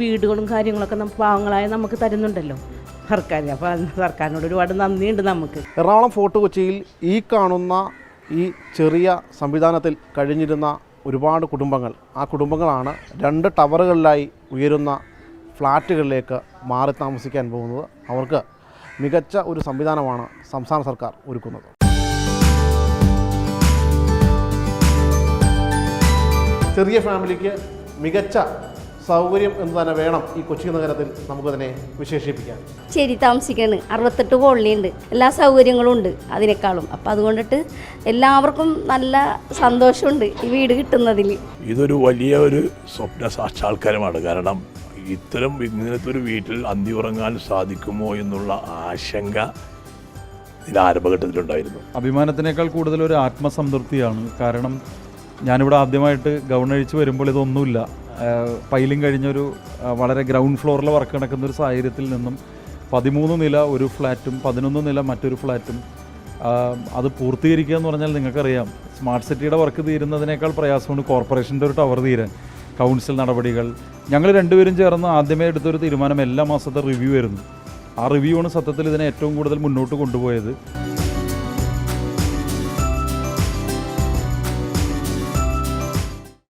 വീടുകളും കാര്യങ്ങളൊക്കെ പാവങ്ങളായ നമുക്ക് തരുന്നുണ്ടല്ലോ സർക്കാർ. അപ്പോൾ സർക്കാരിനോട് ഒരുപാട് നന്ദിയുണ്ട് നമുക്ക്. എറണാകുളം ഫോർട്ട് കൊച്ചിയിൽ ഈ കാണുന്ന ഈ ചെറിയ സംവിധാനത്തിൽ കഴിഞ്ഞിരുന്ന ഒരുപാട് കുടുംബങ്ങൾ, ആ കുടുംബങ്ങളാണ് 2 ടവറുകളിലായി ഉയരുന്ന ഫ്ലാറ്റുകളിലേക്ക് മാറി താമസിക്കാൻ പോകുന്നത്. അവർക്ക് മികച്ച ഒരു സംവിധാനമാണ് സംസ്ഥാന സർക്കാർ ഒരുക്കുന്നത്. ചെറിയ ഫാമിലിക്ക് മികച്ച സൗകര്യം എന്ന് തന്നെ വേണം ഈ കൊച്ചി നഗരത്തിൽ നമുക്കതിനെ വിശേഷിപ്പിക്കാം. ശരി, താമസിക്കാണ് 68 കോളനിയുണ്ട്, എല്ലാ സൗകര്യങ്ങളും ഉണ്ട് അതിനേക്കാളും. അപ്പം അതുകൊണ്ടിട്ട് എല്ലാവർക്കും നല്ല സന്തോഷമുണ്ട് ഈ വീട് കിട്ടുന്നതിൽ. ഇതൊരു വലിയ ഒരു സ്വപ്ന സാക്ഷാത്കാരമാണ്. കാരണം ഇങ്ങനത്തെ ഒരു വീട്ടിൽ അന്തി ഉറങ്ങാൻ സാധിക്കുമോ എന്നുള്ള ആശങ്ക ഇതിൻ്റെ ആരംഭഘട്ടത്തിലുണ്ടായിരുന്നു. അഭിമാനത്തിനേക്കാൾ കൂടുതൽ ഒരു ആത്മസംതൃപ്തിയാണ്. കാരണം ഞാനിവിടെ ആദ്യമായിട്ട് ഗവൺമെൻറ് വരുമ്പോൾ ഇതൊന്നുമില്ല. പൈലിംഗ് കഴിഞ്ഞൊരു വളരെ ഗ്രൗണ്ട് ഫ്ലോറിലെ വർക്ക് നടക്കുന്ന ഒരു സാഹചര്യത്തിൽ നിന്നും 13 നില ഒരു ഫ്ലാറ്റും 11 നില മറ്റൊരു ഫ്ലാറ്റും അത് പൂർത്തീകരിക്കുക എന്ന് പറഞ്ഞാൽ നിങ്ങൾക്കറിയാം, സ്മാർട്ട് സിറ്റിയുടെ വർക്ക് തീരുന്നതിനേക്കാൾ പ്രയാസമാണ് കോർപ്പറേഷൻ്റെ ഒരു ടവർ തീരാൻ. കൗൺസിൽ നടപടികൾ, ഞങ്ങൾ രണ്ടുപേരും ചേർന്ന് ആദ്യമേ എടുത്തൊരു തീരുമാനം എല്ലാ മാസത്തെ റിവ്യൂ ആയിരുന്നു. ആ റിവ്യൂ ആണ് സത്യത്തിൽ ഇതിനെ ഏറ്റവും കൂടുതൽ മുന്നോട്ട് കൊണ്ടുപോയത്.